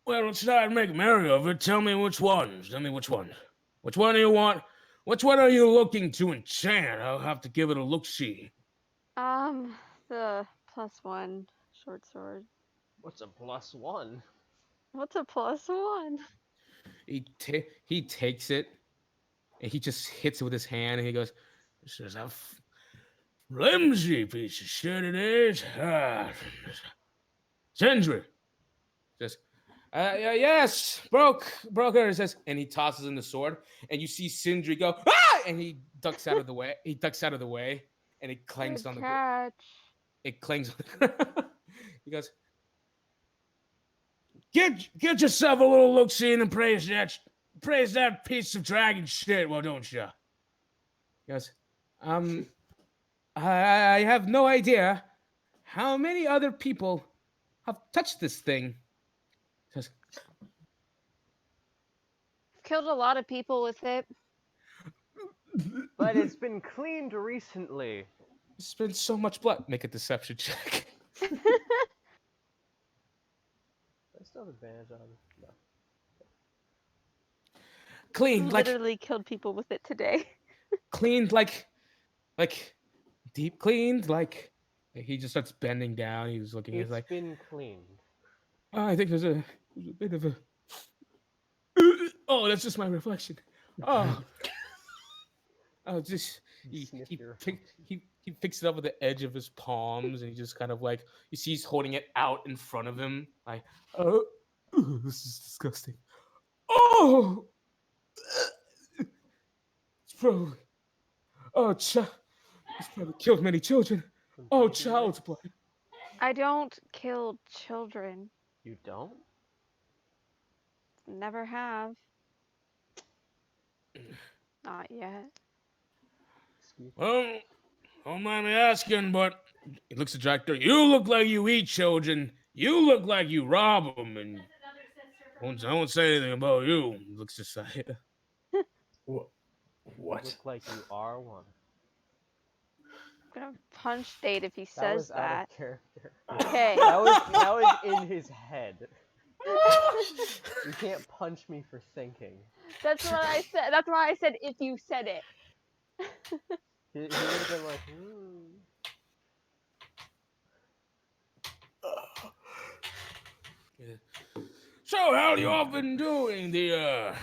Well, let's not make merry of it. Tell me which ones. Tell me which ones. Which one do you want? Which one are you looking to enchant? I'll have to give it a look-see. Um, the +1 short sword. What's a +1? What's a +1? He takes it and he just hits it with his hand and he goes, "This is a flimsy piece of shit. It is." Sindri says, "Yes, broker." Says, and he tosses in the sword, and you see Sindri go, "Ah!" and he ducks out of the way. He ducks out of the way, and it clangs Good on the. catch. It clangs. He goes, Get yourself a little look see and praise that piece of dragon shit, well, don't you?" He goes, um, I have no idea how many other people have touched this thing. He says, Killed a lot of people with it. But it's been cleaned recently. "There's been so much blood." Make a deception check. I still have advantage on no. Cleaned like Literally killed people with it today. cleaned like deep cleaned like he just starts bending down. He's looking. He's It's like, been cleaned. "Oh, I think there's a bit of a. Oh, that's just my reflection. Oh, oh, just You he sniff he your pick, reflection. he picks it up with the edge of his palms, and he just kind of like you see he's holding it out in front of him, like, oh, this is disgusting. Oh, it's probably oh, it's probably killed many children. Some Oh, baby child's lips? blood. I don't kill children. You don't? Never have. Not yet. Excuse me? Well, don't mind me asking, but he looks at Jack. You look like you eat children. You look like you rob them, and I won't say anything about you." He looks aside. What? You What? look like you are one. I'm gonna punch Date if he That says was out of that. character. Okay. That was in his head. You can't punch me for thinking. That's what I said. That's why I said if you said it. He would have been like, hmm. So, how you all been doing the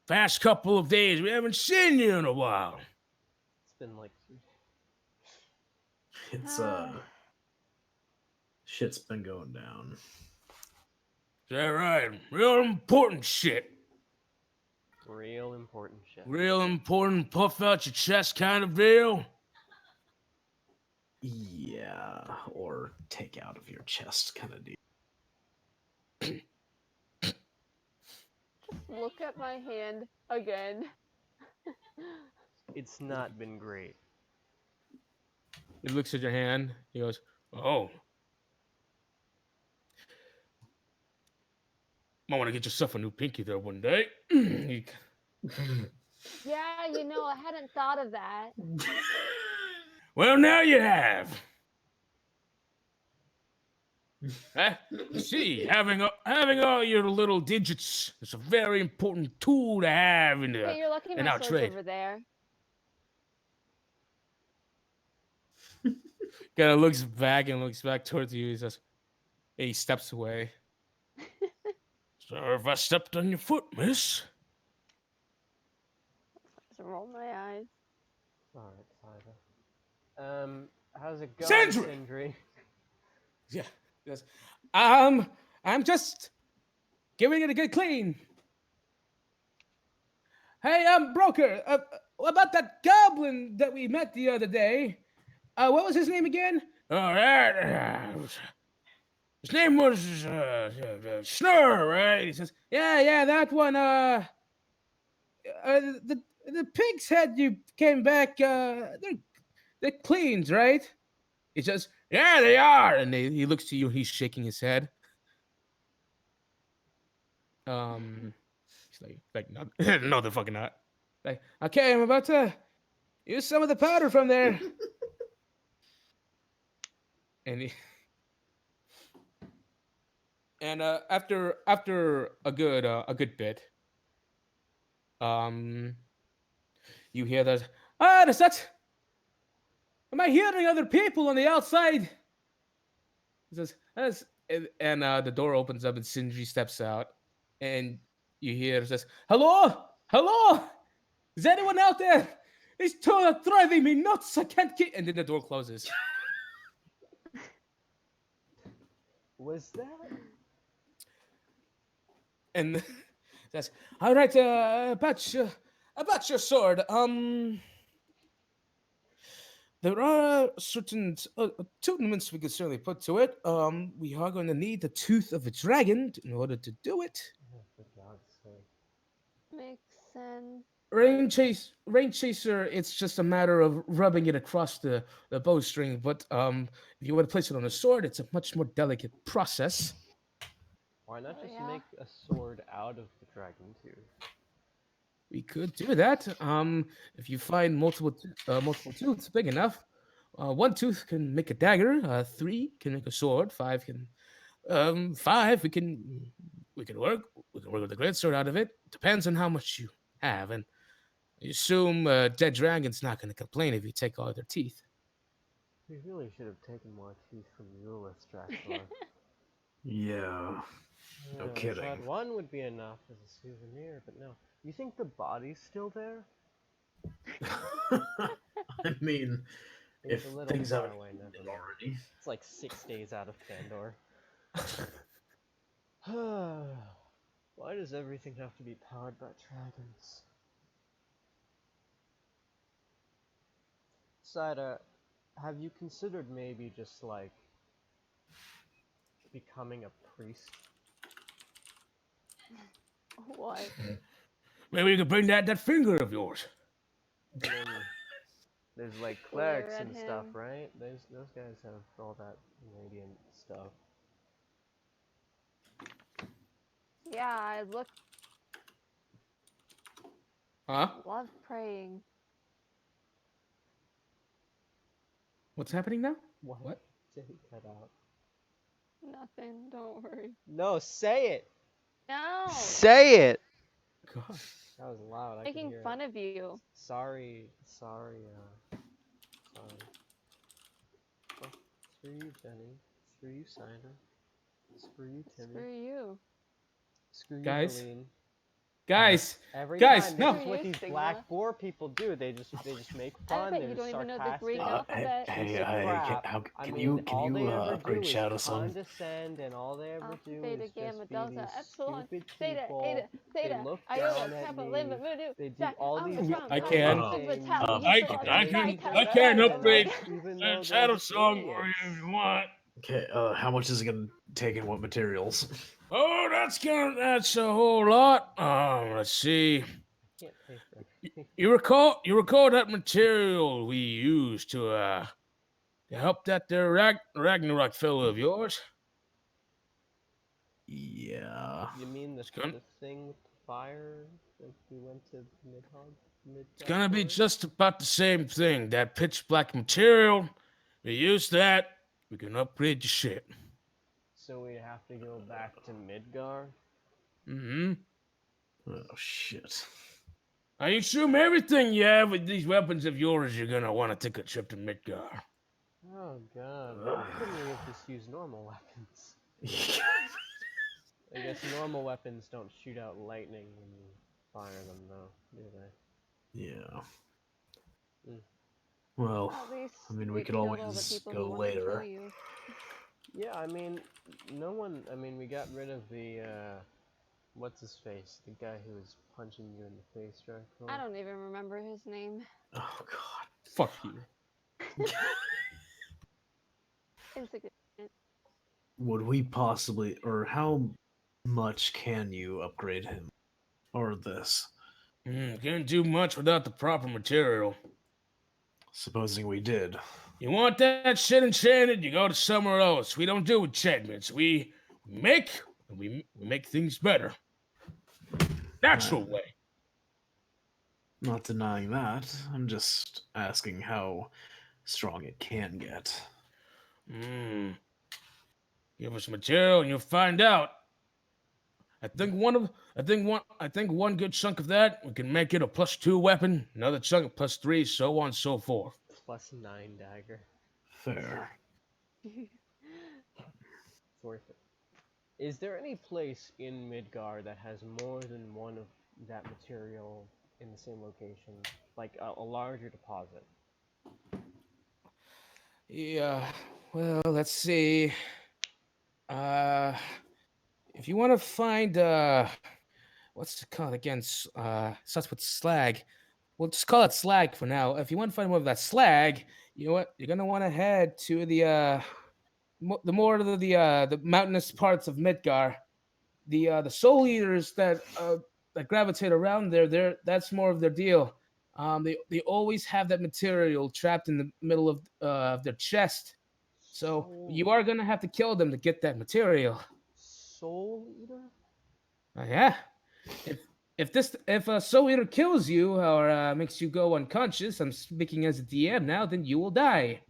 past couple of days? We haven't seen you in a while. It's been like 3 It's shit's been going down. Is that right? Real important shit. real important shit. Real important puff out your chest kind of deal. Yeah, or take out of your chest kind of deal. Just look at my hand again. It's not been great. He looks at your hand. He goes, "Oh, might want to get yourself a new pinky there one day." Yeah, I hadn't thought of that. Well, now you have. See, having all your little digits is a very important tool to have Hey, you're lucky in my our sword's trade. over there. Kind of looks back towards you. He says, he steps away. "Sorry if I stepped on your foot, miss." Just roll my eyes. Alright, Siva. How's it going, Sandra! Sindri? Yeah. He goes, I'm just giving it a good clean. Hey, broker, about that goblin that we met the other day. What was his name again? Oh, that. His name was Snur, right? He says, yeah, that one. The pig's head you came back. They're cleaned, right? He says, "Yeah, they are." And he looks to you. He's shaking his head. He's like, no, no, they're fucking not. Like, okay, I'm about to use some of the powder from there. And And after a good bit, um, you hear that. Ah, is that? Am I hearing other people on the outside? He says, and the door opens up and Sindri steps out, and you hear says, "Hello, hello, is anyone out there? These two are driving me nuts. I can't get." And then the door closes. Was that? And says, "All right, about your sword. There are certain tournaments we could certainly put to it. We are going to need the tooth of a dragon in order to do it. Oh, for God's sake. Makes sense. Rain chaser. It's just a matter of rubbing it across the bowstring. But if you want to place it on a sword, it's a much more delicate process. Why not Oh, just yeah? make a sword out of the dragon tooth? We could do that. If you find multiple tooths big enough, one tooth can make a dagger. Three can make a sword. Five can. Five we can work. We can work with a great sword out of it. Depends on how much you have, and I assume dead dragon's not going to complain if you take all their teeth. We really should have taken more teeth from Euless, Draxor. Yeah. No I kidding. thought one would be enough as a souvenir, but no. You think the body's still there? I mean, It's if a little things far haven't away, never ended mind. already. It's like 6 days out of Pandora. Why does everything have to be powered by dragons? Saida, have you considered maybe just like becoming a priest? What? Maybe you could bring that finger of yours. And then there's like Glare clerics at and stuff, him. right? Those guys have all that radiant stuff. Yeah, I Huh? love praying. What's happening now? What? What? Did he cut out? Nothing, don't worry. No, say it! No! Say it! God. That was loud, I could Making hear fun it. of you. Sorry. Sorry. Well, screw you, Jenny. Screw you, Saida. Screw you, Timmy. Screw you. Screw you, Guys? Helene. Guys, Every Guys, time, no. this is what Screw you, these Stigma. black boar people do. They just make I fun. bet They're you just don't even know the Greek sarcastic. alphabet. Piece of crap. I mean, all they ever upgrade do is Shadow some? condescend, and all they ever Alpha, do beta, is gamma, just be delta, these epsilon, stupid theta, people. eta, They theta, look iota, down at kappa, me. lemma, voodoo, They do jack, all these alpha, trump, I pi, can. sigma, things. tau, I upsilon, I They can think psi, they're I tau, can better psi, than us, upgrade omega. even though they're Shadow just Song for idiots. you if you want. Okay, how much is it gonna take and what materials? Oh, that's a whole lot. Let's see. I can't pay for everything. You recall that material we used to help that there Ragnarok fellow of yours? Yeah. You mean It's gonna, the thing with the fire that we went to it's gonna be for? just about the same thing. That pitch black material. We use that. We can upgrade your ship. So we have to go back to Midgar? Mm-hmm. Oh shit. I assume everything you have with these weapons of yours, you're gonna want to take a trip to Midgar. Oh god, why couldn't we have just used normal weapons? I guess normal weapons don't shoot out lightning when you fire them though, do they? Yeah. Mm. Well, At least I mean, we we could killed all the always people who go wanted to kill later. you. Yeah, I mean, we got rid of the, what's his face? The guy who was punching you in the face, right? I don't even remember his name. Oh god. Fuck you. Insignificant. Would we possibly, or how much can you upgrade him? Or this? Can't do much without the proper material. Supposing we did. You want that shit enchanted, you go to somewhere else. We don't do enchantments. We make things better. Natural way. Not denying that. I'm just asking how strong it can get. Give us material, and you'll find out. I think one good chunk of that we can make it a +2 weapon. Another chunk a +3, so on and so forth. +9 dagger. Fair. It's worth it. Is there any place in Midgar that has more than one of that material in the same location? Like a larger deposit? Yeah. Well, let's see. If you want to find what's it called again? Starts with slag. We'll just call it slag for now. If you want to find more of that slag, you know what? You're gonna want to head to the more of the mountainous parts of Midgar. The soul eaters that gravitate around there, that's more of their deal. They always have that material trapped in the middle of their chest. So you are gonna have to kill them to get that material. Soul Eater? Yeah. If a soul eater kills you or makes you go unconscious, I'm speaking as a DM now, then you will die.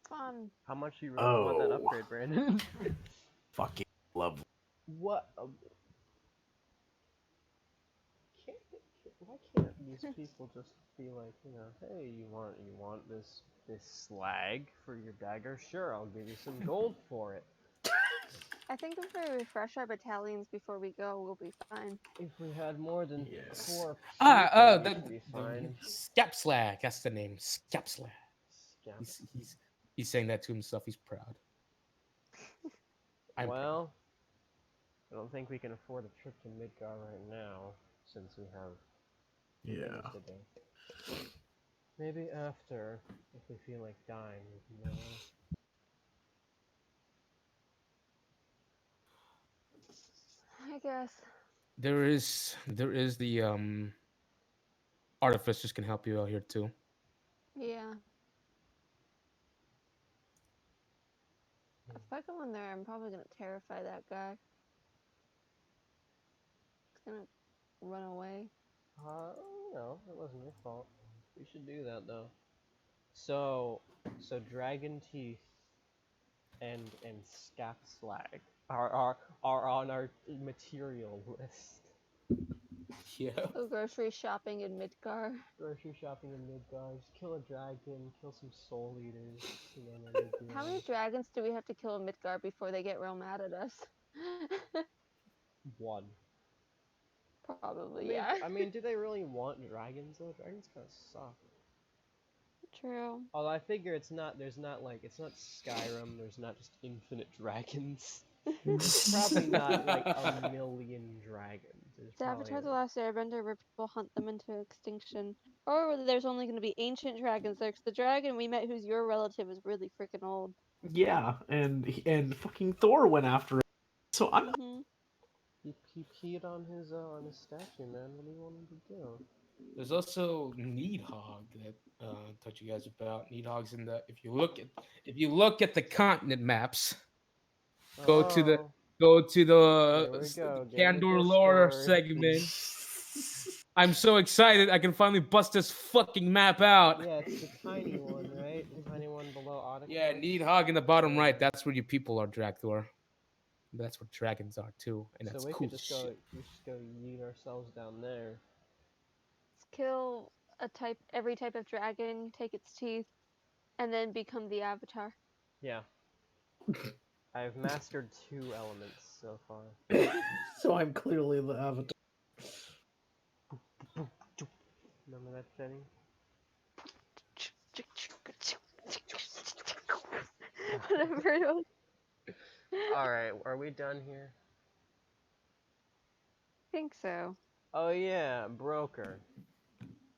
Fun. How much you really want that Oh. upgrade, Brandon? Fucking lovely. What? Can't, why can't these people just be like, hey, you want this slag for your dagger? Sure, I'll give you some gold for it. I think if we refresh our battalions before we go, we'll be fine. If we had more than Yes. 4 Ah, people, we the, should be the fine. Scapslag, that's the name. Scapslag. Scamp. He's saying that to himself. He's proud. I'm proud. Well, I don't think we can afford a trip to Midgar right now, since we have Yeah. things to do. Maybe after, if we feel like dying, we can go. I guess. There is the artificers can help you out here too. Yeah. If I go in there, I'm probably gonna terrify that guy. He's gonna run away. No, it wasn't your fault. We should do that though. So dragon teeth and scap slag are on our material list. Yeah. Go grocery shopping in Midgar. Grocery shopping in Midgar, just kill a dragon, kill some soul eaters, no big deal. How many dragons do we have to kill in Midgar before they get real mad at us? One. Probably, yeah. I mean, do they really want dragons though? Dragons kind of suck. True. Although I figure it's not Skyrim, there's not just infinite dragons. There's probably not like a million dragons. There's It's Avatar The Last Airbender where people hunt them into extinction. Or whether there's only going to be ancient dragons there, 'cause the dragon we met who's your relative is really freaking old. Yeah, and fucking Thor went after it. So I'm not Mm-hmm. He peed on his statue, man. What do you want him to do? There's also Needhog that touch you guys about. Needhog's in the if you look at the continent maps, go to the Here we the go. Get in the Candor lore Discord. segment. I'm so excited! I can finally bust this fucking map out. Yeah, it's the tiny one, right? The tiny one below Odyssey. Yeah, Needhog in the bottom right. That's where your people are, Dracthor. That's where dragons are too, and that's so we cool could just shit. we just go yeet ourselves down there. Let's kill every type of dragon, take its teeth, and then become the Avatar. Yeah. I've mastered 2 elements so far. so I'm clearly the avatar. Remember that setting? Whatever it was. Alright, are we done here? I think so. Oh yeah, broker.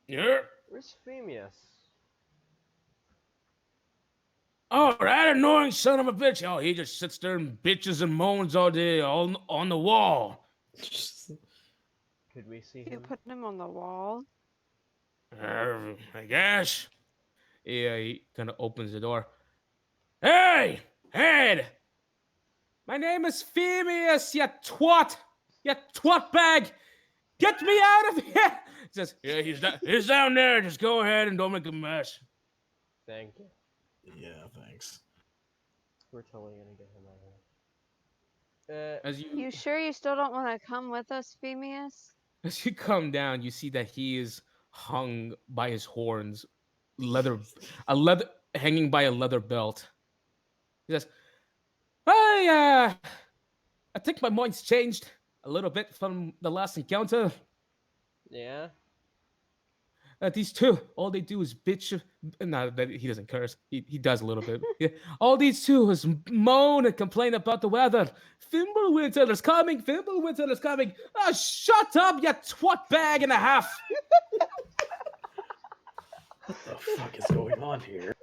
Yeah. Where's Phemius? Oh, that annoying son of a bitch. Oh, he just sits there and bitches and moans all day on the wall. Could we see You him? put him on the wall. I guess. Yeah, he kind of opens the door. Hey, Head! My name is Phemius, you twat! You twat bag! Get me out of here! He says, yeah, he's down there. Just go ahead and don't make a mess. Thank you. Yeah, thanks. We're totally gonna get him out of Uh, As you You sure you still don't want to come with us, Phemius? as you come down, you see that he is hung by his horns, leather, a leather hanging by a leather belt. He says, I think my mind's changed a little bit from the last encounter. yeah. These two, all they do is bitch. No, that he doesn't curse. He does a little bit. Yeah. All these two is moan and complain about the weather. Fimbulwinter is coming. Fimbulwinter is coming. Oh, shut up, you twat bag and a half. What the fuck is going on here?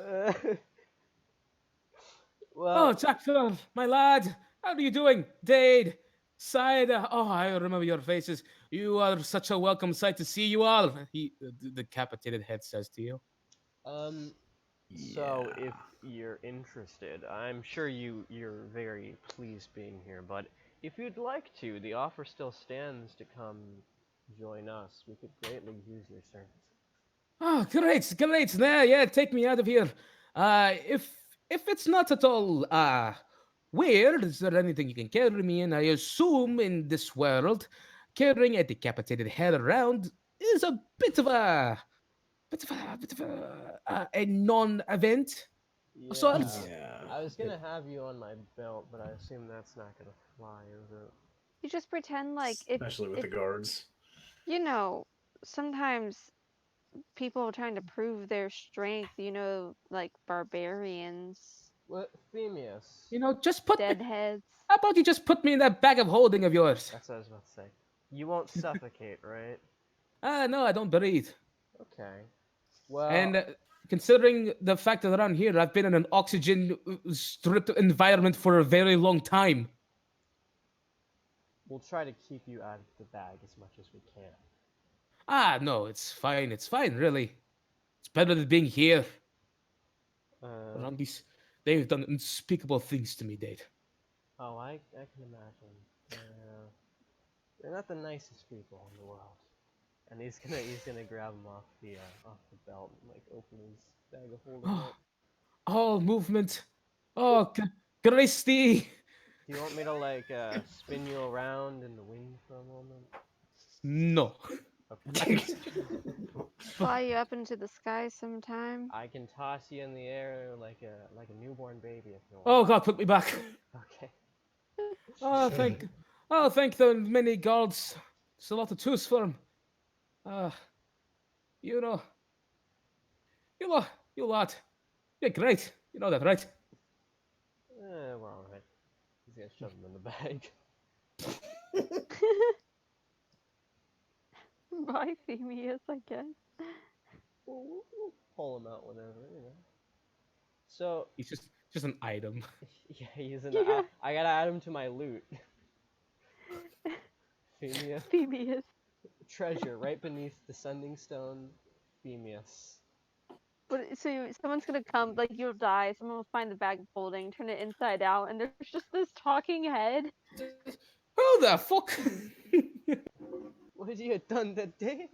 Uh, Oh, well, Jackson, my lad, how are you doing? Dade, Side. Oh, I remember your faces. You are such a welcome sight to see you all. The decapitated head says to you. um, so Yeah. if you're interested, I'm sure you're very pleased being here, but if you'd like to, the offer still stands to come join us. We could greatly use your services. Oh, great, great. Yeah, take me out of here. If it's not at all weird, is there anything you can carry me in? I assume in this world, carrying a decapitated head around is a a non-event of Yeah, sorts. Yeah. I was gonna have you on my belt, but I assume that's not gonna fly, is it? You just pretend like Especially with if the guards. you know, sometimes people are trying to prove their strength, like barbarians, What, Themius? You know, just put me. deadheads. How about you just put me in that bag of holding of yours? That's what I was about to say. You won't suffocate, right? No, I don't breathe. Okay. Well, And considering the fact that around here I've been in an oxygen stripped environment for a very long time. we'll try to keep you out of the bag as much as we can. No, it's fine. It's fine, really. It's better than being here. Uh, Around these, they've done unspeakable things to me, Dade. oh, I can imagine. They're not the nicest people in the world. And he's gonna grab him off the belt and like open his bag of holding Oh, up. all movement. Oh, Christy. Do you want me to like spin you around in the wind for a moment? No. I Okay. can, Fly you up into the sky sometime. I can toss you in the air like a newborn baby if you oh want. God, put me back. Okay. Oh, thank. Oh, thank the many gods. It's a lot to choose from. Uh, you know, you know, you lot. You're great. You know that, right? We're alright. He's gonna shove him in the bag. Bye, Phemius, I guess. We'll pull him out whenever. So, He's just an item. yeah, he's an. Yeah, I gotta add him to my loot. Phemius. Phemius. Treasure right beneath the sending stone. Phemius. But so someone's gonna come, like you'll die. Someone will find the bag of holding, turn it inside out, and there's just this talking head. Who the fuck? What have you done that day?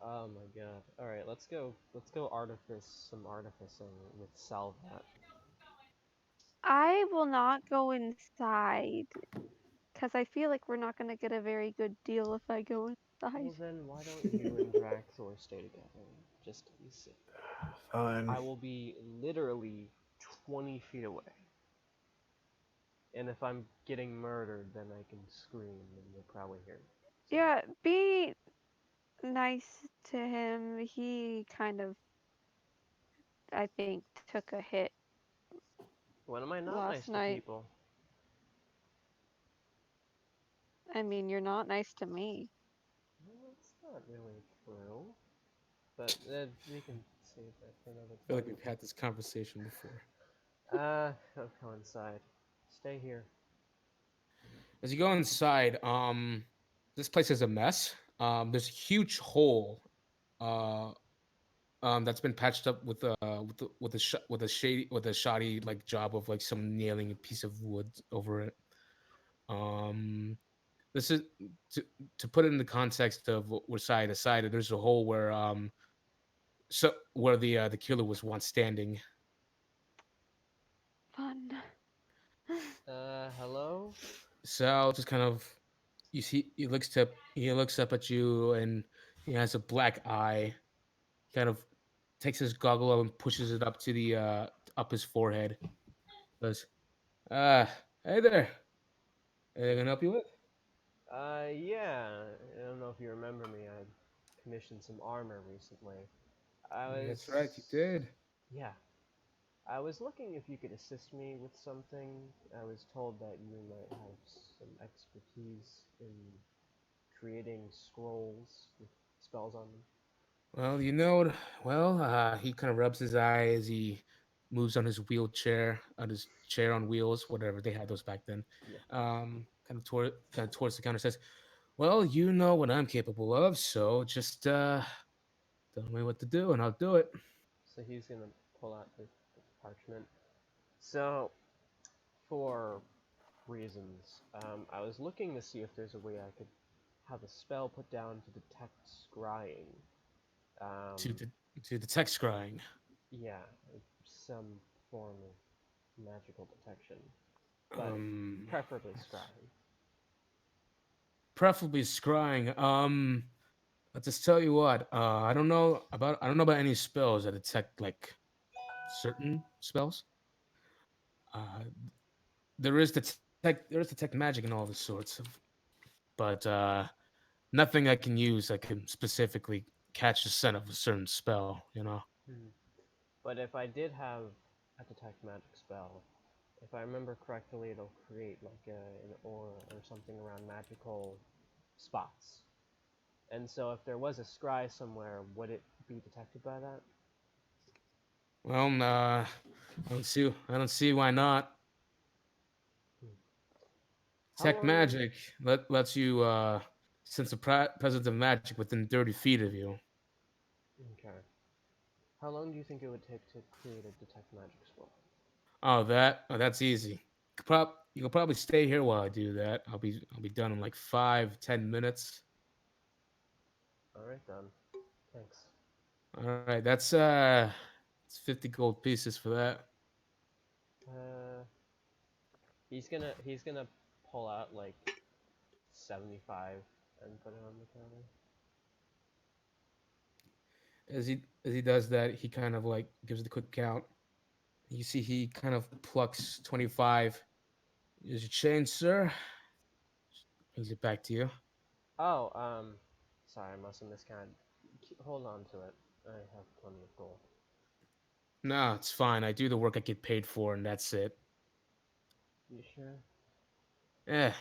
Oh my god. Alright, let's go. Let's go artifice some artificing with Salvat. I will not go inside because I feel like we're not gonna get a very good deal if I go inside. Well then, why don't you and Draxor stay together? Just to be safe. Fine. I will be literally 20 feet away. And if I'm getting murdered, then I can scream and you'll probably hear me. So, Yeah, be nice to him. He kind of, I think, took a hit when am I not last nice to night. people? I mean, you're not nice to me. Well, that's not really true. But we can save that for another I feel like time. we've had this conversation before. I'll go inside. Stay here. As you go inside, this place is a mess. There's a huge hole, uh, that's been patched up with a shoddy like job of like some nailing a piece of wood over it. Um, this is to put it in the context of what we're side to side. There's a hole where where the killer was once standing. fun. Hello? Sal just kind of, you see, he looks up at you, and he has a black eye. Kind of takes his goggle up and pushes it up to the up his forehead. Goes, hey there. Anything I can help you with? Yeah. I don't know if you remember me. I commissioned some armor recently. I was. That's right, you did. Yeah. I was looking if you could assist me with something. I was told that you might have some expertise in creating scrolls with spells on them. Well, he kind of rubs his eye as he moves on his wheelchair, on his chair on wheels, whatever they had those back then. Yeah. Kind of towards the counter, says, "Well, you know what I'm capable of, so just tell me what to do, and I'll do it." So he's gonna pull out the parchment. So, for reasons, I was looking to see if there's a way I could have a spell put down to detect scrying. To Um, the to detect scrying. yeah, some form of magical detection, but Um, preferably scrying. Preferably scrying. I'll just tell you what. I don't know about any spells that detect like certain spells. Uh, there is detect magic and all the sorts of, but nothing I can use that can specifically catch the scent of a certain spell. You know. Hmm. But if I did have a detect magic spell, if I remember correctly, it'll create like an aura or something around magical spots. And so if there was a scry somewhere, would it be detected by that? Well, I don't see why not. Hmm. How Detect long? magic lets you sense the presence of magic within 30 feet of you. Okay. How long do you think it would take to create a detect magic spell? That's easy. You could probably stay here while I do that. I'll be done in like 5, 10 minutes. Alright then. Thanks. All right, it's 50 gold pieces for that. Uh, he's gonna pull out like 75 and put it on the counter. As he does that, he kind of like gives it a quick count. You see, he kind of plucks 25. Here's your change, sir. Brings it back to you. Oh, sorry, I must have miscounted. Hold on to it. I have plenty of gold. No, it's fine. I do the work I get paid for, and that's it. You sure? Yeah.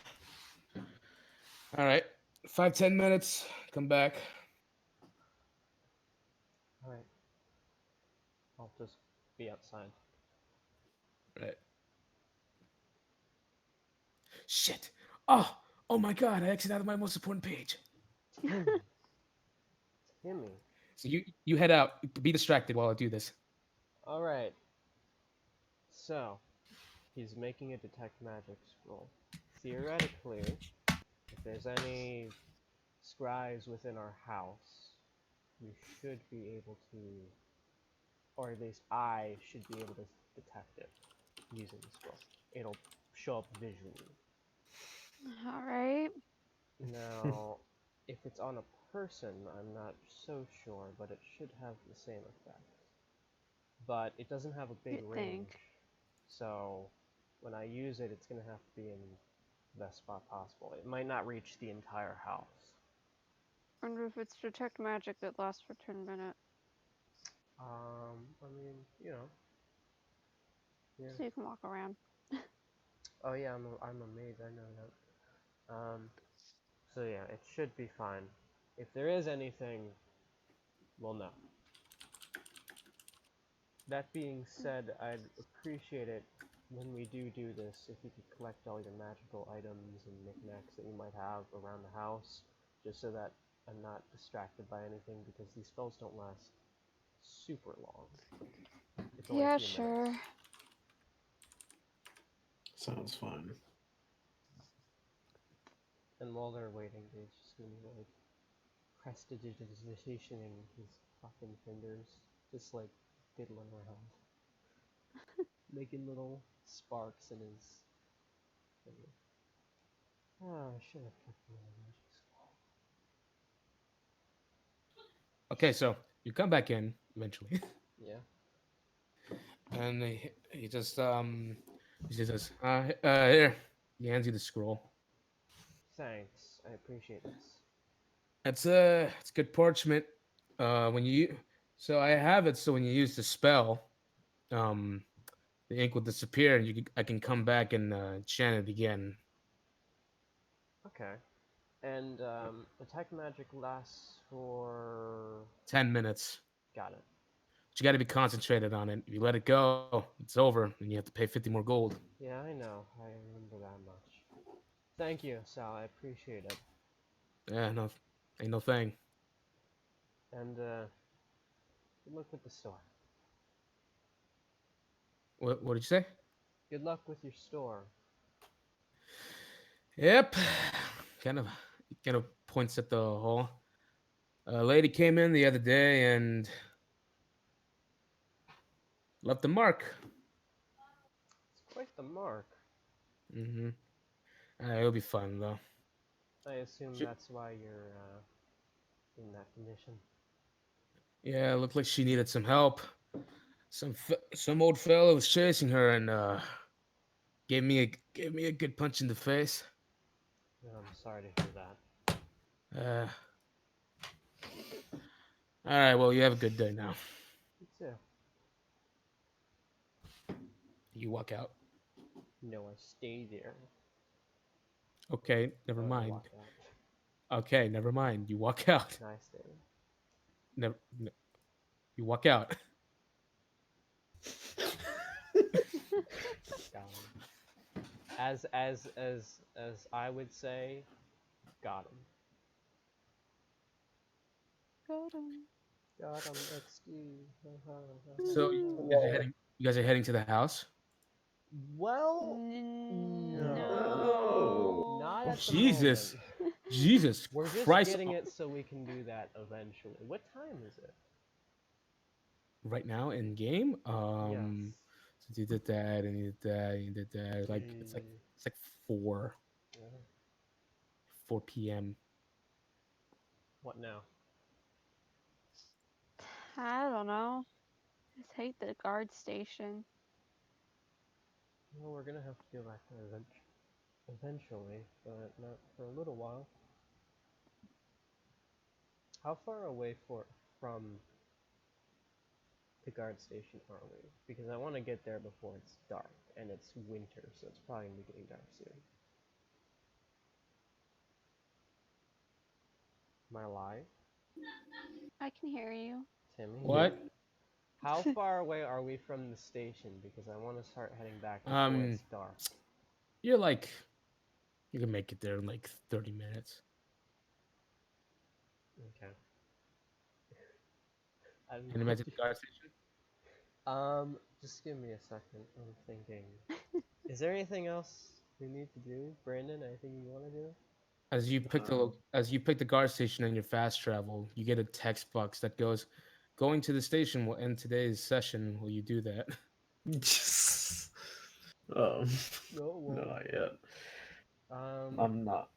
All right. 5, 10 minutes. Come back. Alright, I'll just be outside. Right. Shit. Oh, oh my God! I exited out of my most important page. Timmy! Timmy! So you head out. Be distracted while I do this. Alright, so, he's making a detect magic scroll. Theoretically, if there's any scries within our house, we should be able to, or at least I should be able to detect it using the scroll. It'll show up visually. Alright. Now, if it's on a person, I'm not so sure, but it should have the same effect. But it doesn't have a big You range, think. so when I use it, it's going to have to be in the best spot possible. It might not reach the entire house. Wonder if it's detect magic that lasts for 10 minutes. I mean, you know, yeah. So you can walk around. Oh yeah, I'm a mage, I know that. So yeah, it should be fine. If there is anything, we'll know. That being said, I'd appreciate it when we do this if you could collect all your magical items and knickknacks that you might have around the house, just so that I'm not distracted by anything, because these spells don't last super long. It's only a Yeah, few minutes. sure. Sounds fine. And while they're waiting, they're just gonna be like prestidigitating his fucking fingers, just like diddling around, making little sparks in his thingy. Oh, I should have kept him in the magic school. Okay, so you come back in eventually, Yeah. and he just says, here. He hands you the scroll. Thanks. I appreciate this. It's good parchment. When you so I have it so when you use the spell, um, the ink will disappear, and I can come back and chant it again. Okay. And attack magic lasts for. 10 minutes. Got it. But you got to be concentrated on it. If you let it go, it's over, and you have to pay 50 more gold. Yeah, I know. I remember that much. Thank you, Sal. I appreciate it. Yeah, no, ain't no thing. And good luck with the store. What did you say? Good luck with your store. Yep. Kind of, kind of points at the hall. A lady came in the other day and left a mark. It's quite the mark. Mm-hmm. It'll be fun though. I assume She, that's why you're in that condition. yeah, it looked like she needed some help. Some old fellow was chasing her and gave me a good punch in the face. I'm sorry to hear that. Uh, all right, well, you have a good day now. You too. You walk out. No, I stay there. Okay, never I mind. walk out. Okay, never mind. You walk out. No, I stay there. Never. You walk out. Got him. As I would say, got him. Got him. Got him. XD. So you guys are heading to the house. Well, No. not at the Jesus, moment. Jesus We're just Christ! getting it so we can do that eventually. What time is it? Right now in game, Yes. so you did that and you did that and you did that. Like it's like Yeah. 4 p.m. What now? I don't know. I just hate the guard station. Well, we're gonna have to go back there eventually, but not for a little while. How far away from the guard station are we? Because I want to get there before it's dark, and it's winter, so it's probably gonna be getting dark soon. Am I alive? I can hear you. Timmy? What? How far away are we from the station? Because I want to start heading back before Um, it's dark. you're like you can make it there in like 30 minutes. Okay. I don't Can you know. imagine the guard station? Just give me a second. I'm thinking. Is there anything else we need to do, Brandon? Anything you want to do? As you pick the guard station in your fast travel, you get a text box that goes, "Going to the station will end today's session. Will you do that?" um, No, no, well. not yet. Um, I'm not.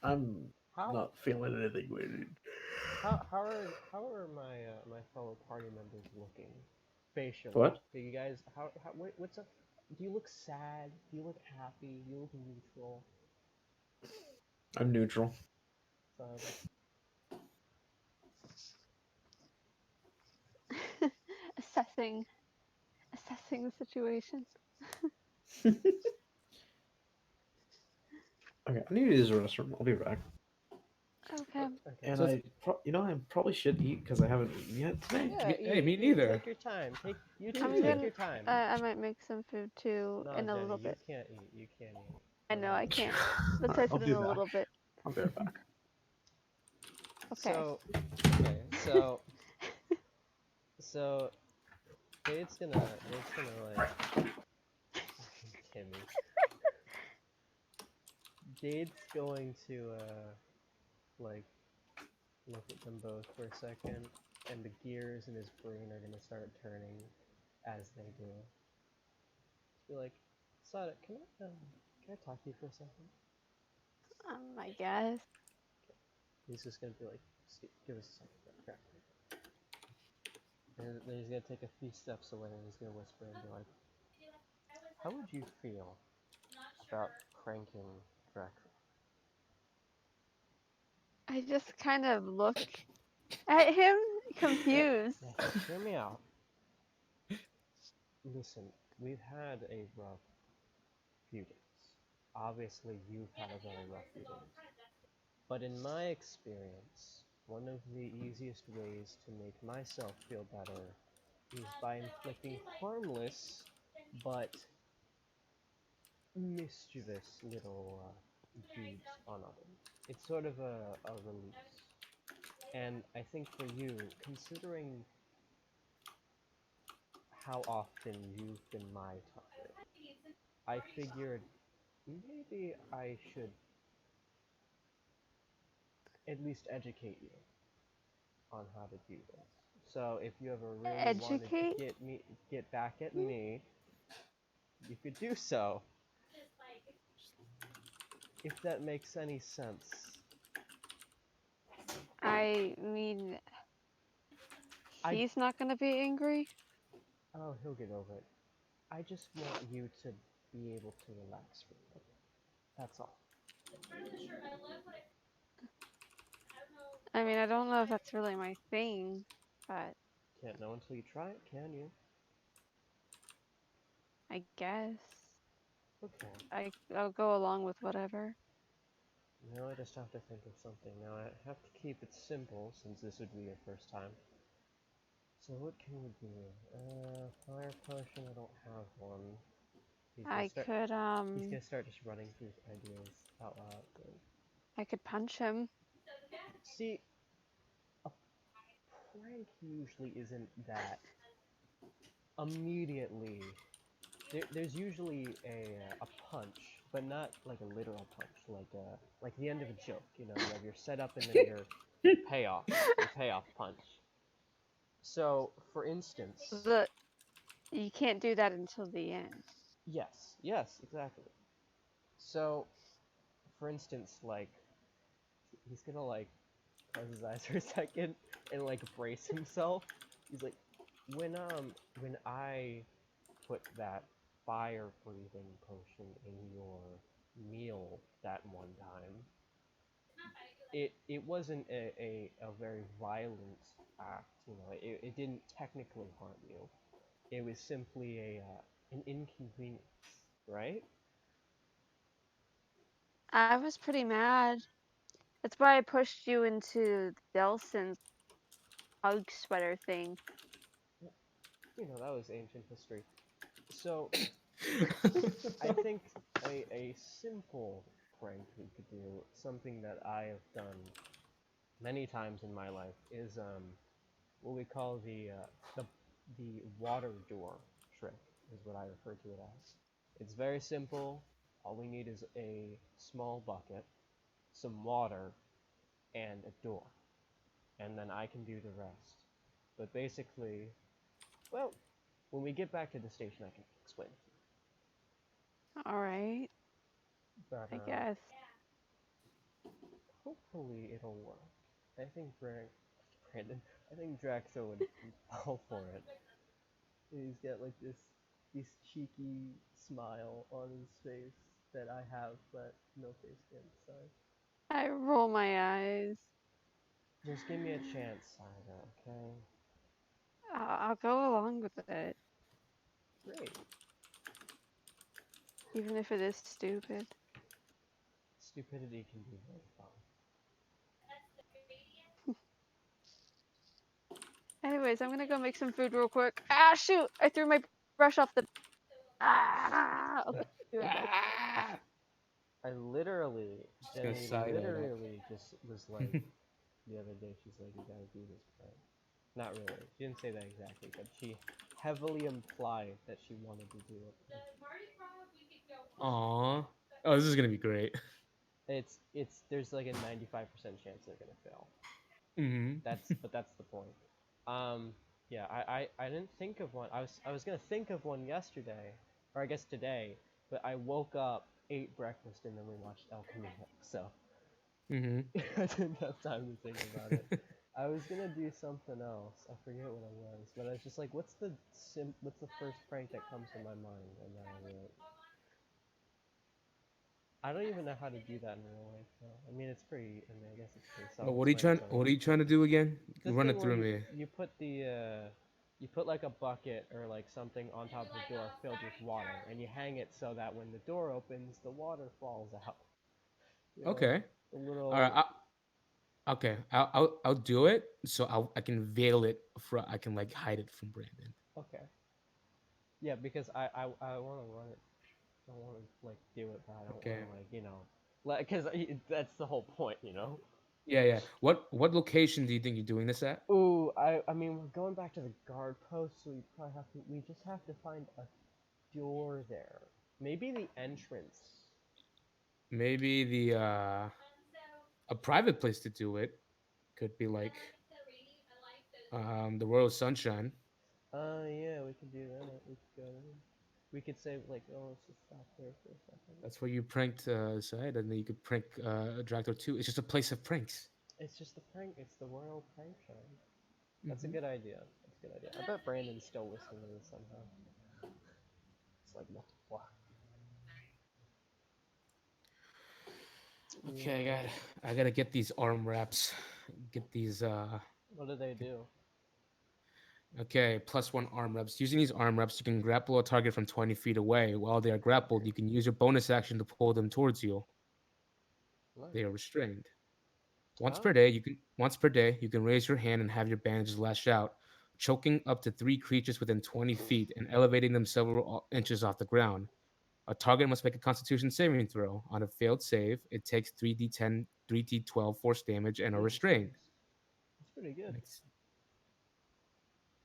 I'm how not feeling anything weird. how are my fellow party members looking, facially? What? Do you guys what's up? Do you look sad? Do you look happy? Do you look neutral? I'm neutral. Fun. assessing assessing the situation. Okay, I need to use the restroom. I'll be back. Okay. Okay. And So I probably should eat because I haven't eaten yet today. Yeah, Hey, me eat, neither. take your time. You two I'm take gonna. your time. I might make some food too No, in a Jenny, little you bit. can't eat. You can't eat. I know I can't. That's All why I right, I'll said in be a back. little bit. I'll be right back. Okay. So Jade's gonna like fucking Timmy. Jade's going to like look at them both for a second, and the gears in his brain are gonna start turning as they do. Be like, Sada, can I talk to you for a second? I guess. He's just gonna be like, give us a second. Crap. And then he's gonna take a few steps away and he's gonna whisper and be like, how would you feel about pranking Dracula? I just kind of look at him, confused. Hear me out. Listen, we've had a rough few days. Obviously, you've had a very rough few days. But in my experience, one of the easiest ways to make myself feel better is by inflicting harmless but mischievous little deeds on others. It's sort of a release. And I think for you, considering how often you've been my target, I figured maybe I should at least educate you on how to do this. So if you ever really wanted to Educate? get back at me, you could do so. If that makes any sense. I mean, I he's not gonna be angry. Oh, he'll get over it. I just want you to be able to relax for a little bit. That's all. I mean, I don't know if that's really my thing, but Can't know until you try it, can you? I guess Okay. I'll go along with whatever. Now I just have to think of something. Now I have to keep it simple since this would be your first time. So what can we do? Fire potion, I don't have one. I could He's gonna start just running through ideas out loud. I could punch him. See, a prank usually isn't that immediately. There's usually a punch, but not like a literal punch, like the end of a joke. You know, you have your setup and then your payoff punch. So, for instance, You can't do that until the end. yes, exactly. So, for instance, like he's gonna like close his eyes for a second and like brace himself. He's like, when I put that fire breathing potion in your meal that one time, it wasn't a very violent act, you know. It didn't technically harm you. It was simply an inconvenience, right? I was pretty mad. That's why I pushed you into Delson's pug sweater thing. You know, that was ancient history. So I think a simple prank we could do, something that I have done many times in my life, is what we call the water door trick, is what I refer to it as. It's very simple. All we need is a small bucket, some water, and a door, and then I can do the rest. But basically, well, when we get back to the station, I can explain it to All right, you. But I guess. hopefully it'll work. I think Brandon, I think Draxo would fall for it. He's got like this cheeky smile on his face that I have, but no face skin. Sorry. I roll my eyes. Just give me a chance, Saga. Okay. I'll go along with it, Great. even if it is stupid. Stupidity can be very fun. Anyways, I'm gonna go make some food real quick. Ah, shoot! I threw my brush off the. Ah! Okay, be right back. Ah! I literally, Gonna Jenny side eye that. literally just was like, the other day, she's like, you gotta do this, right? Not really. She didn't say that exactly, but she heavily implied that she wanted to do it. Aw. Oh, this is gonna be great. There's like a 95% chance they're gonna fail. Mm-hmm. But that's the point. Yeah, I didn't think of one. I was gonna think of one yesterday, or I guess today. But I woke up, ate breakfast, and then we watched El Camino. So Mm-hmm. I didn't have time to think about it. I was gonna do something else. I forget what it was, but I was just like, what's the first prank that comes to my mind? And then I wrote. I don't even know how to do that in real life, though. I mean, it's pretty. I mean, I guess it's pretty What are you trying? self-explanatory. What are you trying to do again? The Run thing it where through me. you put like a bucket or like something on top of the door filled with water, and you hang it so that when the door opens, the water falls out. You know, Okay. the All right. little. Okay. I'll do it. So I can veil it. I can like hide it from Brandon. Okay. Yeah, because I want to run it. I want to like do it, but I don't want Okay. to like because that's the whole point, you know. Yeah, yeah. What location do you think you're doing this at? Ooh, I mean, we're going back to the guard post, so we just have to find a door there. Maybe the entrance. Maybe a private place to do it could be like the Royal Sunshine. Yeah, we could do that. We could go there. We could say, like, oh, let's just stop there for a second. That's where you pranked Syed, and then you could prank Dractor too. It's just a place of pranks. It's just the prank, it's the royal prank show. That's a Hmm. good idea. That's a good idea. I bet Brandon's still listening to this somehow. It's like, what the fuck? Okay, Yeah. I gotta get these arm wraps. Get these What do they do? okay, +1 arm wraps. Using these arm wraps, you can grapple a target from 20 feet away. While they are grappled, you can use your bonus action to pull them towards you. They are Nice. restrained. Oh. Once per day, you can raise your hand and have your bandages lash out, choking up to 3 creatures within 20 feet and elevating them several inches off the ground. A target must make a Constitution saving throw. On a failed save, it takes 3d10, 3d12 force damage and are Jesus restrained. Christ. That's pretty good. Makes-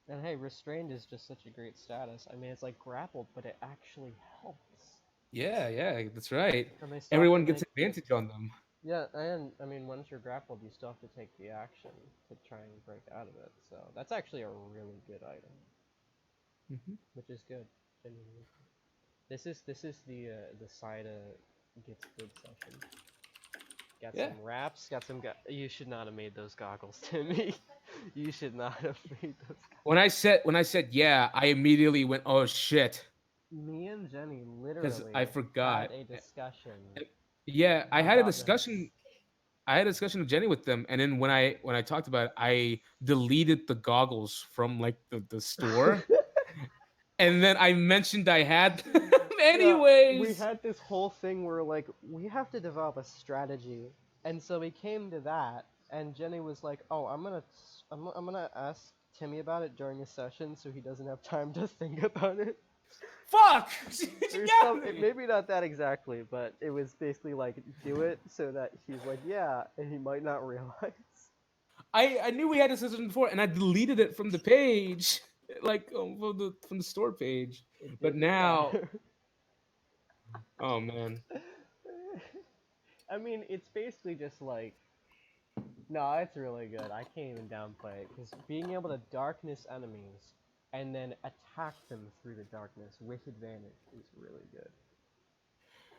And hey, restrained is just such a great status. I mean, it's like grappled, but it actually helps. Yeah, yeah, that's right. And they still have to Everyone gets make the. advantage on them. Yeah, and I mean, once you're grappled, you still have to take the action to try and break out of it. So that's actually a really good item, Hmm. which is good. Genuinely. This is the side gets good session. Got Yeah. some wraps. Got some. You should not have made those goggles, Timmy. You should not have made those. When I said yeah, I immediately went, oh shit, Me and Jenny because literally I had forgot. a discussion Yeah, I had a about this. discussion. I had a discussion with Jenny with them, and then when I talked about it, I deleted the goggles from like the store, and then I mentioned I had them Yeah, we anyways. had this whole thing where like we have to develop a strategy, and so we came to that, and Jenny was like, "Oh, I'm gonna ask Timmy about it during a session, so he doesn't have time to think about it." Fuck, she Or got me. maybe not that exactly, but it was basically like do it so that he's like, "Yeah," and he might not realize. I knew we had this discussion before, and I deleted it from the page, like from the store page. It But didn't now, matter. oh man, I mean, it's basically just like no, it's really good. I can't even downplay it because being able to darkness enemies and then attack them through the darkness with advantage is really good.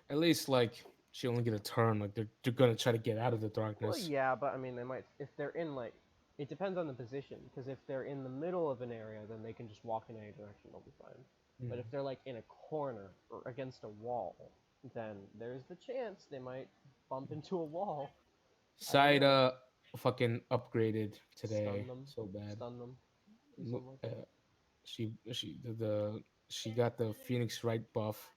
at least like she only get a turn. Like they're gonna try to get out of the Well, darkness. yeah, but I mean, they might if they're in like it depends on the position because if they're in the middle of an area, then they can just walk in any direction, they'll be fine. But if Mm. they're like in a corner or against a wall, then there's the chance they might bump into a wall. I don't Side know. fucking upgraded Stun today them, so bad. stun them, do Mo- something like Uh, that. she got the Phoenix Wright buff.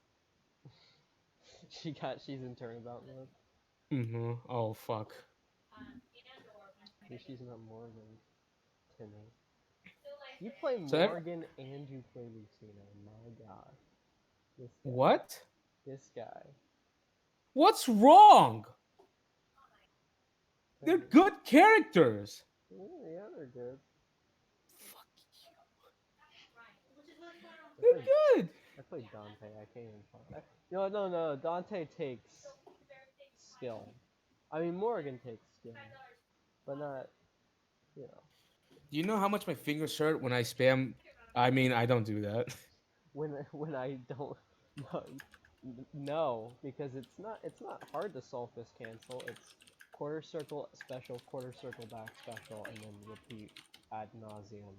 She's in turnabout mode. Oh fuck. She's not Morgan. Timmy. You play So Morgan and you play Lucina. My god. This guy. what? This guy. What's wrong? They're And, good characters. yeah, they're good. Fuck I you. played They're good. I played Dante. I can't even talk. No. Dante takes skill. I mean Morgan takes skill, but not you know Do you know how much my fingers hurt when I spam? I mean, I don't do that. when I don't. No, no, because it's not hard to Solstice cancel. It's quarter circle special, quarter circle back special, and then repeat ad nauseum.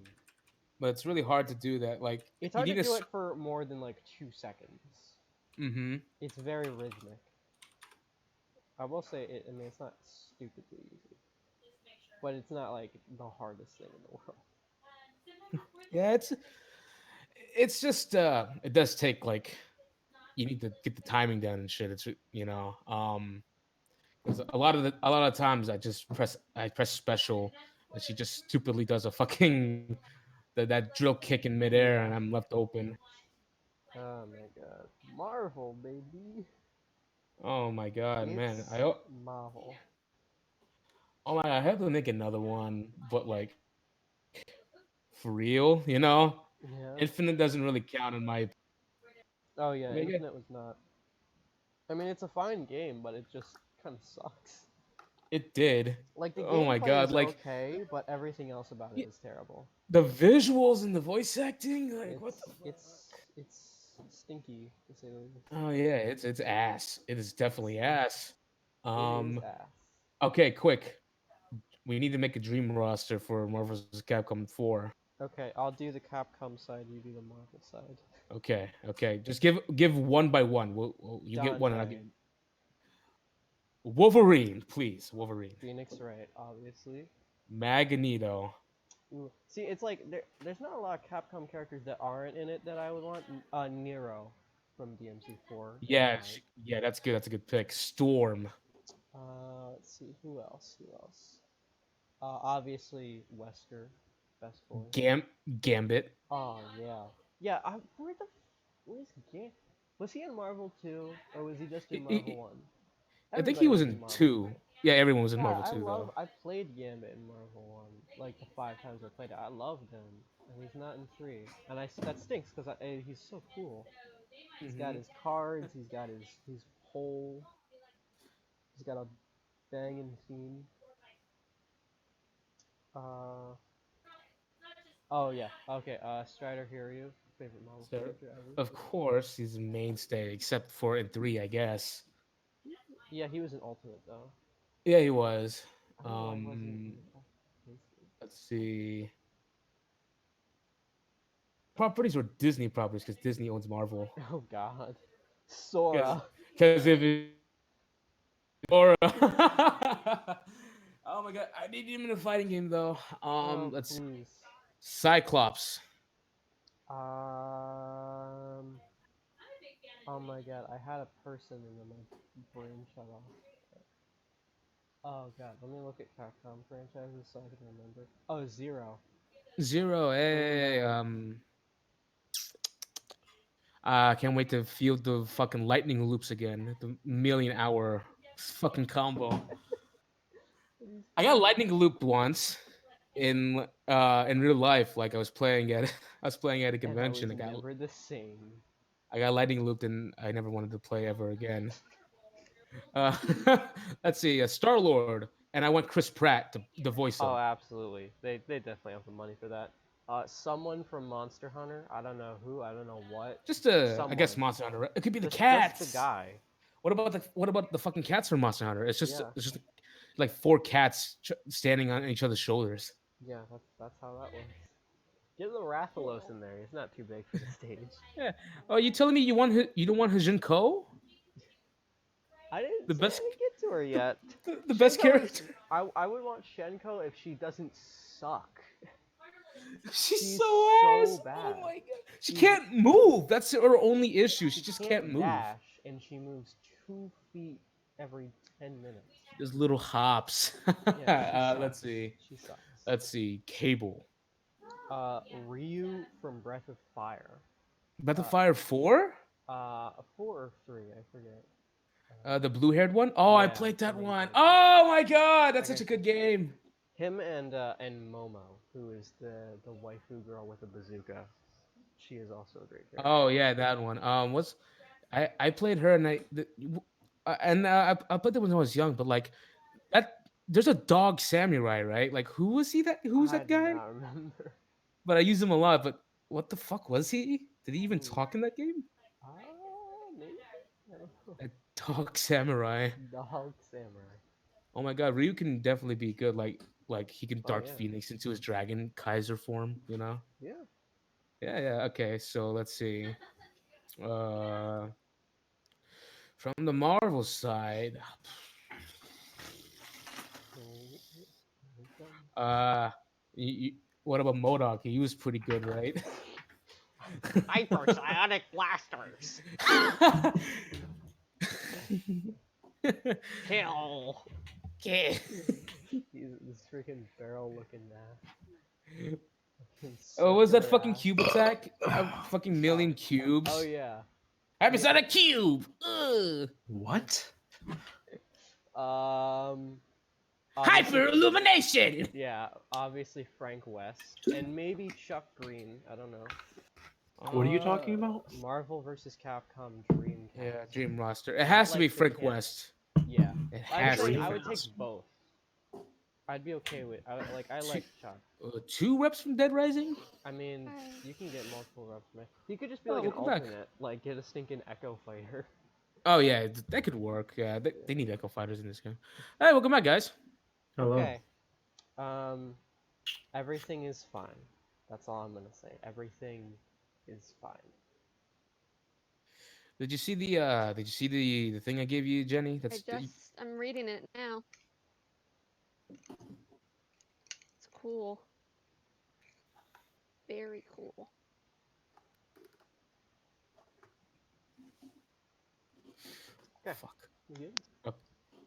But it's really hard to do that. Like It's you hard to need a. do it for more than like 2 seconds. Mm-hmm. It's very rhythmic. I will say it. I mean, it's not stupidly easy, but it's not like the hardest thing in the world. Yeah, it's just it does take like you need to get the timing down and shit. It's because a lot of times I press special and she just stupidly does a fucking that drill kick in midair and Yeah. I'm left open. Oh my god. Marvel, baby. Oh my god, man! It's Marvel. Oh my, I have to make another one, but like for real, Yeah. Infinite doesn't really count in my opinion. Oh yeah, Make it. Infinite was not. I mean, it's a fine game, but it just kind of sucks. It did. Like the Oh my gameplay god! is Like okay, but everything else about it y- is terrible. the visuals and the voice acting, like what the It's fuck? it's stinky to say the least. Oh yeah, it's ass. It is definitely ass. It is Um. ass. Okay, quick. We need to make a dream roster for Marvel vs. Capcom 4. Okay, I'll do the Capcom side. You do the Marvel side. Okay, okay. Just give one by one. You get one, and I'll get Dante, Wolverine, please. Wolverine, Phoenix Wright, obviously. Magneto. Ooh. See, it's like there's not a lot of Capcom characters that aren't in it that I would want. Nero from DMC4 is Yeah, fine. yeah, that's good. That's a good pick. Storm, Let's see who else. Who else? Obviously Wesker, best boy. Gam, Gambit. Oh yeah, yeah. Where's Gam? Was he in Marvel 2, or was he just in He- Marvel he- 1? I think he Everybody was was in in Marvel 2. two. Yeah, everyone was in Yeah, Marvel 2 though. I played Gambit in Marvel 1, like the 5 times I played it. I loved him, and he's not in 3. And that stinks because he's so cool. He's got Hmm. his cards. He's got his whole. He's got a banging theme. Uh oh yeah. Okay. Strider Hiryu, favorite Marvel So, character ever. of course, he's a mainstay, except for in 3, I guess. Yeah, he was an Ultimate though. Yeah, he was. I don't know why he wasn't in the Let's see. Properties were Disney properties because Disney owns Marvel. Oh God, Because Sora. because if or oh my god, I need him in a fighting game though. Oh Let's see. please. Cyclops. Um. Oh my God, I had a person and then my brain shut off. Oh God, let me look at Capcom franchises so I can remember. Oh, Zero. Zero. Green Hey. Man. I can't wait to feel the fucking lightning loops again. The million hour fucking combo. He's I got cool. lightning looped once in real life. Like I was playing at I was playing at a And I convention. was I got never the same. I got lightning looped and I never wanted to play ever again. Uh, let's see, Star Lord, and I went Chris Pratt to the voice Oh, him. absolutely. They definitely have the money for that. Someone from Monster Hunter. I don't know who. I don't know what. Just I guess Someone. Monster Hunter. It could be the Just the cats. guy. What about the fucking cats from Monster Hunter? Yeah. It's just like four cats standing on each other's shoulders. Yeah. That's how that works. Get the Rathalos in there. He's not too big for the stage. Yeah. Oh, you telling me you don't want Hajin I didn't the say I best didn't get to her yet. the best Shenko is. character? I would want Shenko if she doesn't suck. She's She's so ass. so Oh bad. my god. She She's can't move. That's her only issue. She just can't move. dash, and she moves 2 feet every 10 minutes. There's little hops. Yeah, she Let's sucks. see. She sucks. Let's see. Cable. Ryu from Breath of Fire. Breath of Uh, Fire 4? 4 or 3, I forget. The blue-haired one? Oh, I Yeah, played I that think one. so. Oh my god, that's Okay. such a good game. Him and Momo, who is the waifu girl with a bazooka. She is also a great character. Oh yeah, that one. What's I played her and I played that when I was young, but like that there's a dog samurai, right? Like who was he who was I that do guy? not remember. But I used him a lot, but what the fuck was he? Did he even Hmm. talk in that game? A dog samurai. Dog samurai. Oh my god, Ryu can definitely be good. Like he can Oh, Dark yeah. Phoenix into his dragon Kaiser form. You know. Yeah. Yeah, yeah. Okay, so let's see. Uh, from the Marvel side, uh, you, what about Modok? He was pretty good, right? Hyper blasters. Kill. Okay. He's this freaking barrel looking mask. Fucking Oh, suck was that their fucking ass. cube attack? A fucking million cubes. Oh yeah. Hypersonic cube. Ugh. What? Obviously, Hyper illumination. yeah, obviously Frank West and maybe Chuck Green. I don't know. What are you talking about? Marvel versus Capcom Dreamcast. Yeah, Dream roster. It Not has to be like the Frank kid. West. Yeah, It I would has to say be I Frank would take West. both. I'd be okay with. I Two- like Chuck. 2 reps from Dead Rising. I mean, Hi. you can get multiple reps from it. He could just be Oh, like an welcome back. alternate, like get a stinking Echo Fighter. Oh yeah, that could work. Yeah, they need Echo Fighters in this game. Hey, welcome back, guys. Hello. Okay. Everything is fine. That's all I'm gonna say. Everything is fine. Did you see the thing I gave you, Jenny? I'm reading it now. It's cool. Very cool. Okay. Fuck. You good?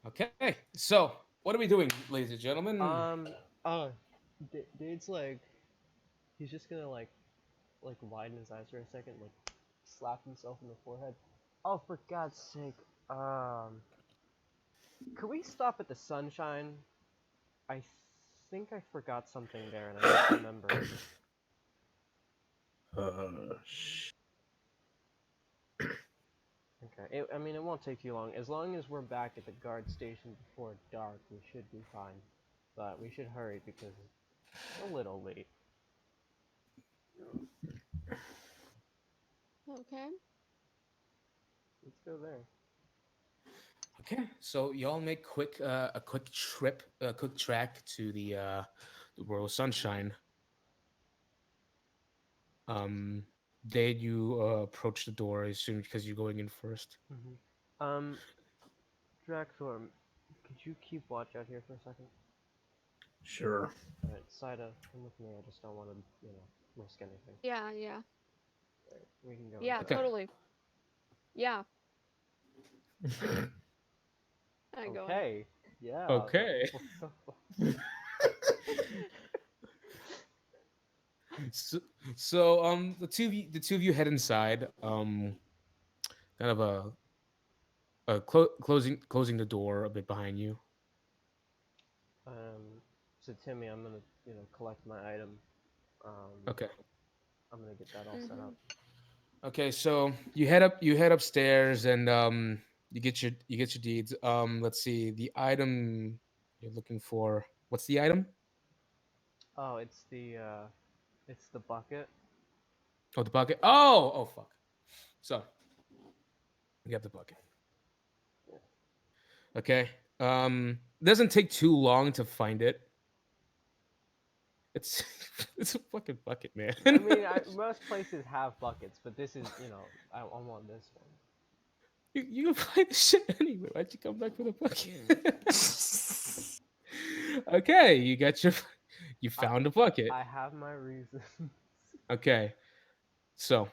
Okay, so what are we doing, ladies and gentlemen? Dade's like, he's just gonna like widen his eyes for a second, like slap himself in the forehead. Oh, for God's sake, could we stop at the sunshine? I think I forgot something there, and I just remembered. Okay, I mean, it won't take too long. As long as we're back at the guard station before dark, we should be fine. But we should hurry because it's a little late. Okay. Let's go there. Okay, so y'all make a quick track to the Royal Sunshine. Did you approach the door as soon because you're going in first? Dracthor, could you keep watch out here for a second? Sure. Alright, Saida, come with me. I just don't want to, risk anything. Yeah. Alright, we can go. Yeah, inside. totally. Yeah. I go in. Okay. Yeah. Okay. So the two of you head inside. Kind of closing the door a bit behind you. So Timmy, I'm gonna, collect my item. Okay. I'm gonna get that all set up. Okay, so you head upstairs and you get your deeds. Let's see the item you're looking for. What's the item? Oh, it's the bucket. Oh, the bucket. Oh fuck. So you got the bucket. Okay. Doesn't take too long to find it. It's it's a fucking bucket, man. I mean, most places have buckets, but this is, I want this one. You can find the shit anyway. Why'd you come back for the bucket? Okay, you found a bucket. I have my reasons. Okay, so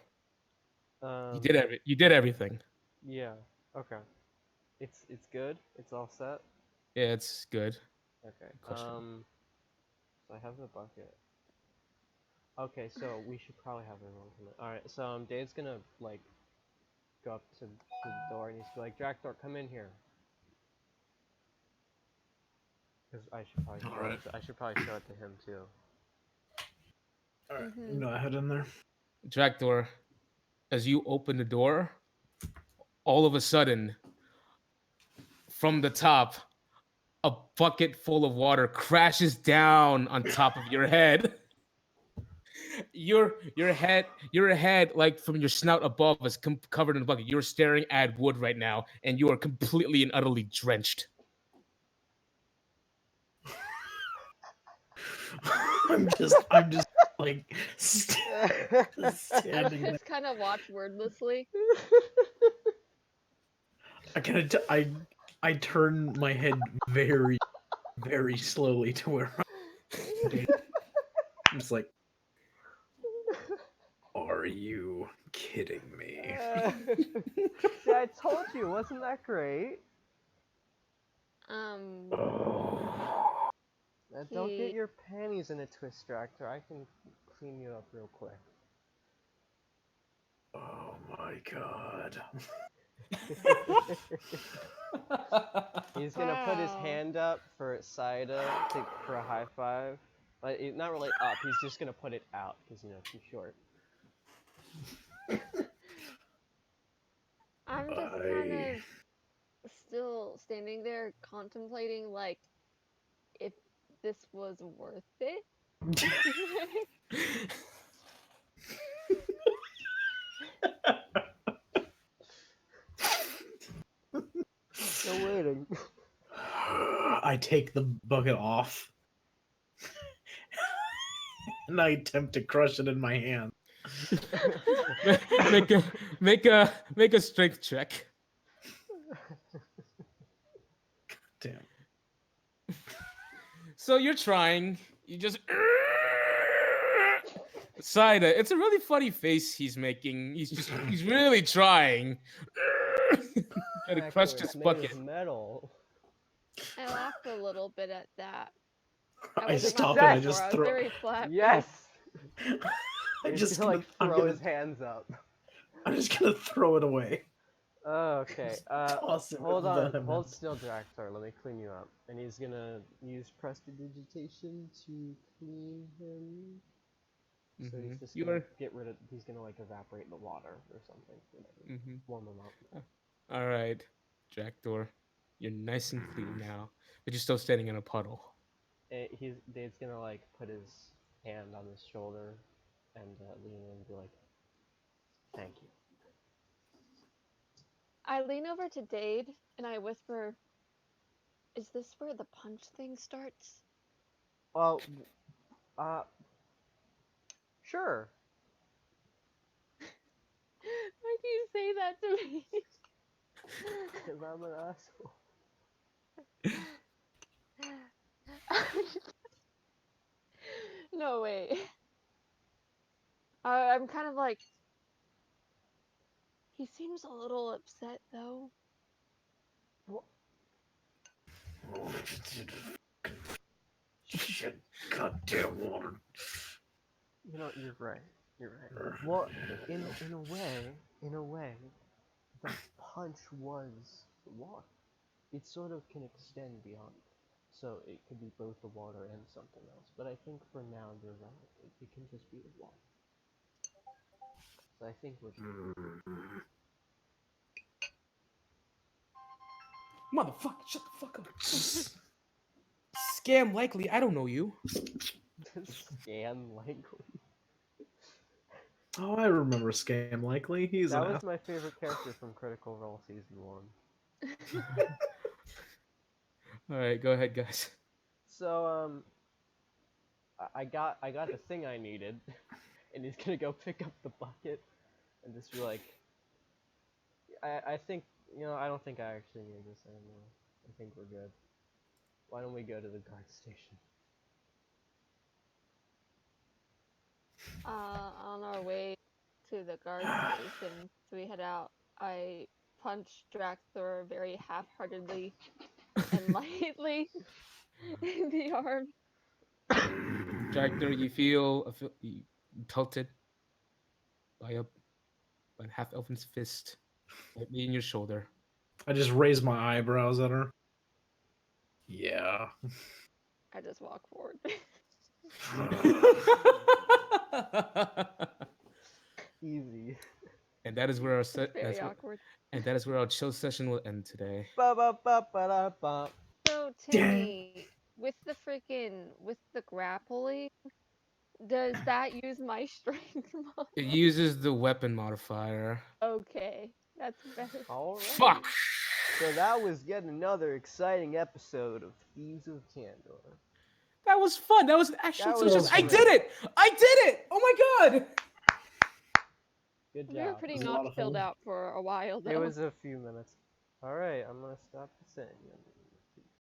you Um, did everything. yeah. Okay. It's good. It's all set. Yeah, it's good. Okay. Question. So I have the bucket. Okay, so we should probably have everyone come in. All right. So Dave's gonna like go up to the door and he's like, Dracthor, come in here. Because I should probably All right. I should probably show it to him too. All right. Mhm. Go ahead in there. Dractor, as you open the door, all of a sudden, from the top, a bucket full of water crashes down on top of your head. your head, like from your snout above, is covered in a bucket. You're staring at wood right now, and you are completely and utterly drenched. I'm just like standing there. Just kind of watch wordlessly. I turn my head very, very slowly to where I'm just like, are you kidding me? See, I told you, wasn't that great? Don't get He- your panties in a twist, Tractor. I can clean you up real quick. Oh my god. He's gonna put his Wow. hand up for Saida for a high five. Not really up, he's just gonna put it out, because, too short. I'm just kind of still standing there contemplating, like, if this was worth it. Still waiting. I take the bucket off and I attempt to crush it in my hand. Make a strength check. Damn. So you're trying. You just Saida. It's a really funny face he's making. He's really trying. Gotta Tractor, crush it's this made bucket. of metal. I laughed a little bit at that. I wasn't stop not and I before, just I was throw. very flat. Yes! I He's just gonna, gonna, I'm throw gonna, his hands up. I'm just gonna throw it away. Okay, Toss it hold with on. venom. Hold still, Draxar. Let me clean you up. And he's gonna use prestidigitation to clean him. So he's just You gonna are. get rid of. He's gonna evaporate the water or something. Whatever. Warm him up. All right, Jackdoor. You're nice and clean now, but you're still standing in a puddle. Dave's gonna put his hand on his shoulder and lean in and be like, "Thank you." I lean over to Dade and I whisper, "Is this where the punch thing starts?" Well, sure. Why do you say that to me? Because I'm an asshole. No, wait. I'm kind of like, he seems a little upset though. Shit, goddamn water. You're right. You're right. Well, in a way, the punch was the water. It sort of can extend beyond. So it could be both the water and something else. But I think for now you're right. It can just be the water. So I think we're good. Motherfucker, shut the fuck up. Scam likely. I don't know you. Scan likely. Oh, I remember Scam Likely. He's That an was my favorite character from Critical Role Season 1. All right, go ahead, guys. So I got the thing I needed, and he's gonna go pick up the bucket, and just be like, I think I don't think I actually need this anymore. I think we're good. Why don't we go to the guard station? On our way to the guard station, so we head out. I punch Draxthor very half-heartedly and lightly in the arm. Jackdoor, you feel you pelted by an half elfin's fist right me in your shoulder. I just raise my eyebrows at her. Yeah. I just walk forward. Easy. And that is where our Very awkward. and that is where our chill session will end today. Ba ba ba ba da ba. So Timmy, with the grappling, Does that use my strength mod? It uses the weapon modifier. Okay, that's better. Alright. Fuck. So that was yet another exciting episode of Thieves of Candor. That was fun. That was actually That so was just. I great. did it. I did it. Oh my god. Good We were job. pretty It was a lot not of filled fun. out for a while though. It was a few minutes. Alright, I'm gonna stop the singing.